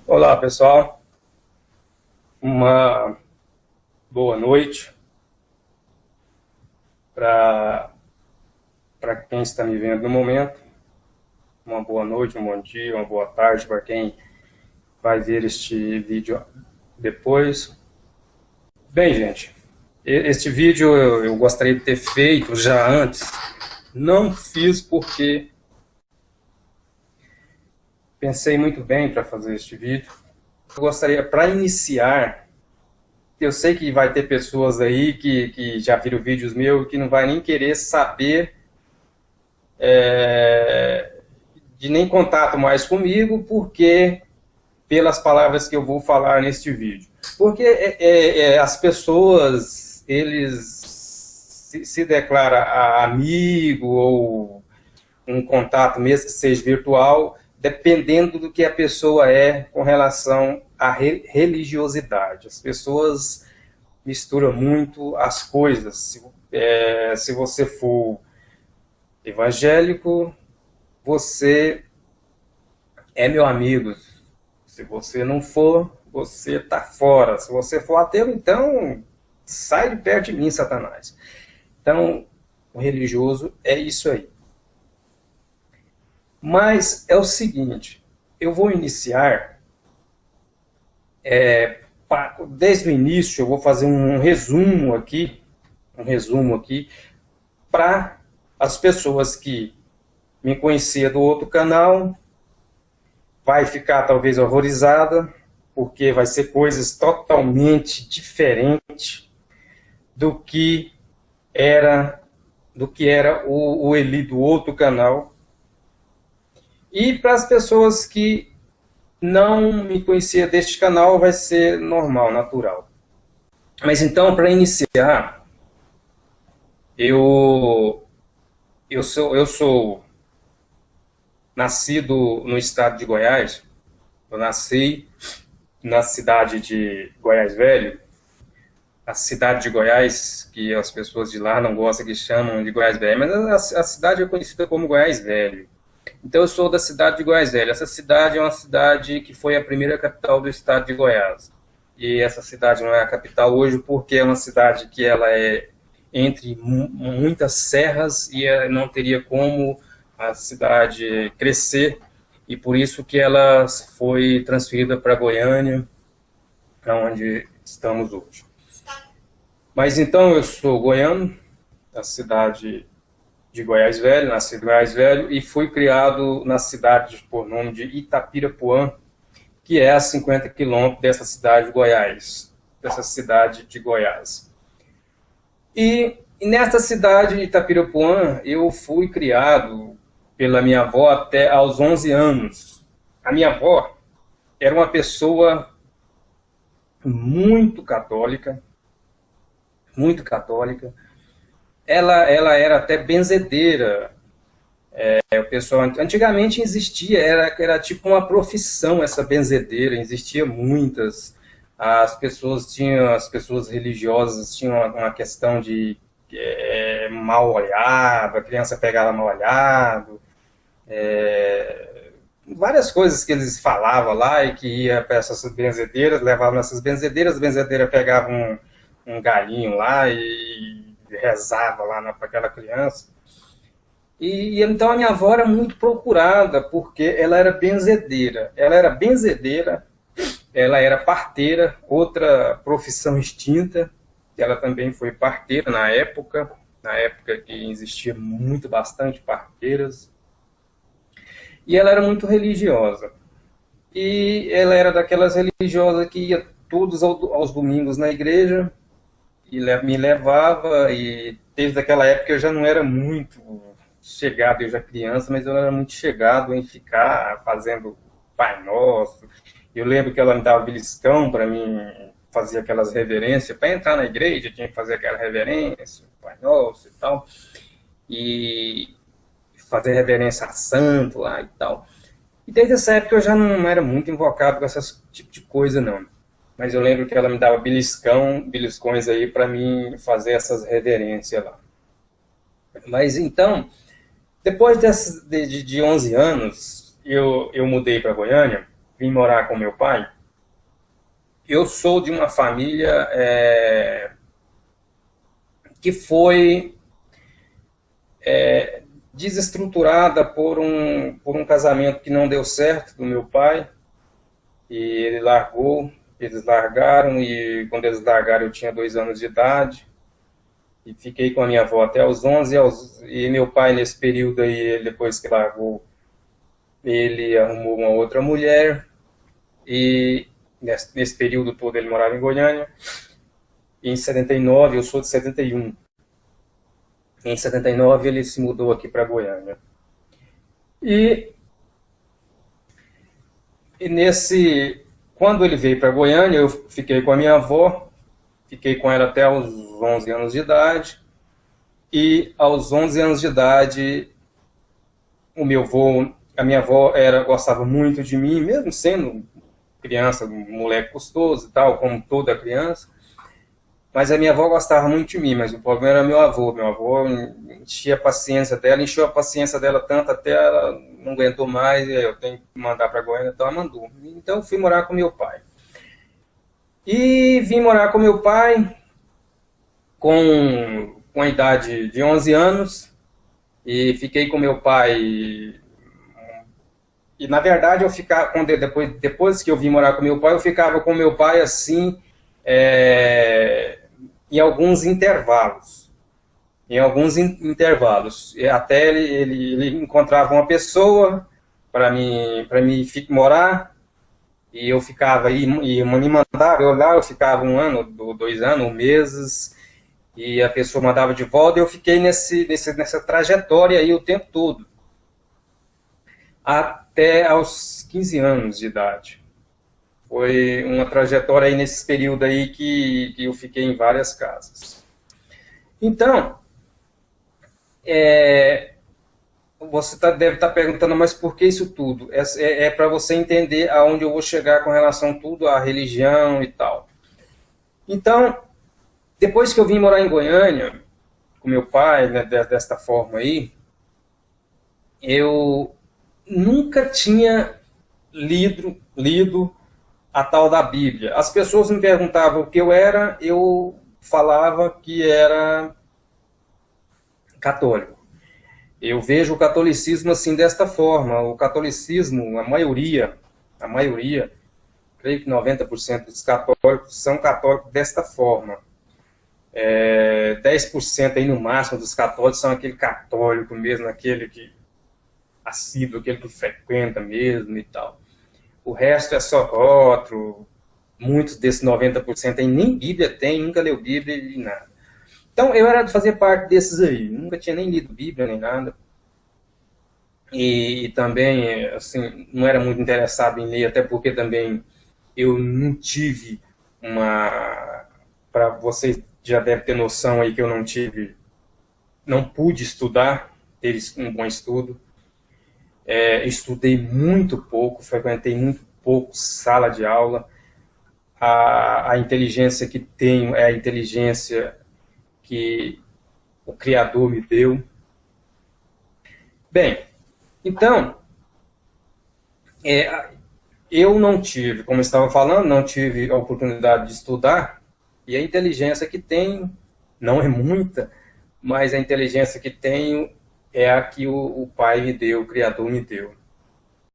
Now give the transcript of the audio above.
Olá, pessoal. Uma boa noite para quem está me vendo no momento. Uma boa noite, um bom dia, uma boa tarde para quem vai ver este vídeo depois. Bem, gente, este vídeo eu gostaria de ter feito já antes. Não fiz porque pensei muito bem para fazer este vídeo. Eu gostaria, para iniciar, eu sei que vai ter pessoas aí que já viram vídeos meus que não vai nem querer saber de nem contato mais comigo, porque pelas palavras que eu vou falar neste vídeo. Porque as pessoas, eles se declaram amigo ou um contato, mesmo que seja virtual, dependendo do que a pessoa é com relação à religiosidade. As pessoas misturam muito as coisas. Se você for evangélico, você é meu amigo. Se você não for, você está fora. Se você for ateu, então sai de perto de mim, Satanás. Então, o religioso é isso aí. Mas é o seguinte, eu vou iniciar, desde o início, eu vou fazer um resumo aqui, para as pessoas que me conheciam do outro canal, vai ficar talvez horrorizada, porque vai ser coisas totalmente diferentes do que era o Eli do outro canal. E para as pessoas que não me conheciam deste canal, vai ser normal, natural. Mas então, para iniciar, eu sou nascido no estado de Goiás. Eu nasci na cidade de Goiás Velho, a cidade de Goiás, que as pessoas de lá não gostam que chamam de Goiás Velho, mas a cidade é conhecida como Goiás Velho. Então eu sou da cidade de Goiás Velho. Essa cidade é uma cidade que foi a primeira capital do estado de Goiás. E essa cidade não é a capital hoje porque é uma cidade que ela é entre muitas serras e não teria como a cidade crescer, e por isso que ela foi transferida para Goiânia, para onde estamos hoje. Mas então eu sou goiano, da cidade de Goiás Velho, nasci em Goiás Velho, e fui criado na cidade por nome de Itapirapuã, que é a 50 quilômetros dessa cidade de Goiás, dessa cidade de Goiás. E nesta cidade de Itapirapuã, eu fui criado pela minha avó até aos 11 anos. A minha avó era uma pessoa muito católica, muito católica. Ela era até benzedeira. O pessoal antigamente existia, era tipo uma profissão essa benzedeira, existia muitas. As pessoas religiosas tinham uma questão de mal olhado, a criança pegava mal olhado, várias coisas que eles falavam lá e que ia para essas benzedeiras, levavam nessas benzedeiras, a benzedeira pegava um galinho lá e rezava lá para aquela criança. E então a minha avó era muito procurada, porque ela era benzedeira. Ela era parteira, outra profissão extinta. Ela também foi parteira na época que existia muito, bastante parteiras. E ela era muito religiosa. E ela era daquelas religiosas que ia todos aos domingos na igreja, e me levava, e desde aquela época eu já não era muito chegado, eu já criança, mas eu era muito chegado em ficar fazendo Pai Nosso. Eu lembro que ela me dava beliscão para mim fazer aquelas reverências. Para entrar na igreja tinha que fazer aquela reverência, Pai Nosso e tal. E fazer reverência a santo lá e tal. E desde essa época eu já não era muito invocado com esse tipo de coisa, não. Mas eu lembro que ela me dava beliscões aí para mim fazer essas reverências lá. Mas então, depois de 11 anos, eu mudei para Goiânia, vim morar com meu pai, eu sou de uma família que foi desestruturada por um casamento que não deu certo do meu pai, e eles largaram, e quando eles largaram eu tinha 2 anos de idade, e fiquei com a minha avó até os 11, e meu pai nesse período aí, depois que largou, ele arrumou uma outra mulher, e nesse período todo ele morava em Goiânia. Em 79, eu sou de 71. Em 79 ele se mudou aqui para Goiânia. E, quando ele veio para Goiânia, eu fiquei com a minha avó, fiquei com ela até os 11 anos de idade. E aos 11 anos de idade, a minha avó gostava muito de mim, mesmo sendo criança, um moleque custoso e tal, como toda criança. Mas a minha avó gostava muito de mim, mas o problema era meu avô. Meu avô encheu a paciência dela tanto até ela não aguentou mais, e eu tenho que mandar para Goiânia, então ela mandou. Então eu fui morar com meu pai. E vim morar com meu pai com a idade de 11 anos, e fiquei com meu pai. E na verdade, depois que eu vim morar com meu pai, eu ficava com meu pai assim, em alguns intervalos. E até ele encontrava uma pessoa para mim morar, e eu ficava aí, e me mandava, eu ficava 1 ano, 2 anos, meses, e a pessoa mandava de volta, e eu fiquei nessa trajetória aí o tempo todo, até aos 15 anos de idade. Foi uma trajetória aí nesse período aí que eu fiquei em várias casas. Então, você deve estar perguntando, mas por que isso tudo? É para você entender aonde eu vou chegar com relação a tudo, a religião e tal. Então, depois que eu vim morar em Goiânia, com meu pai, né, desta forma aí, eu nunca tinha lido a tal da Bíblia. As pessoas me perguntavam o que eu era, eu falava que era católico. Eu vejo o catolicismo assim, desta forma. O catolicismo, a maioria, creio que 90% dos católicos são católicos desta forma. 10% aí no máximo dos católicos são aquele católico mesmo, aquele que assíduo, aquele que frequenta mesmo e tal. O resto é só rótulo. Muitos desses 90% aí nem Bíblia tem, nunca leu Bíblia e nada. Então eu era de fazer parte desses aí, nunca tinha nem lido Bíblia nem nada. E também, assim, não era muito interessado em ler, até porque também eu não tive para vocês já devem ter noção aí que eu não pude estudar, ter um bom estudo. Estudei muito pouco, frequentei muito pouco sala de aula. A inteligência que tenho é a inteligência que o Criador me deu. Bem, então, eu não tive, como eu estava falando, não tive a oportunidade de estudar, e a inteligência que tenho, não é muita, mas a inteligência que tenho é a que o Pai me deu, o Criador me deu.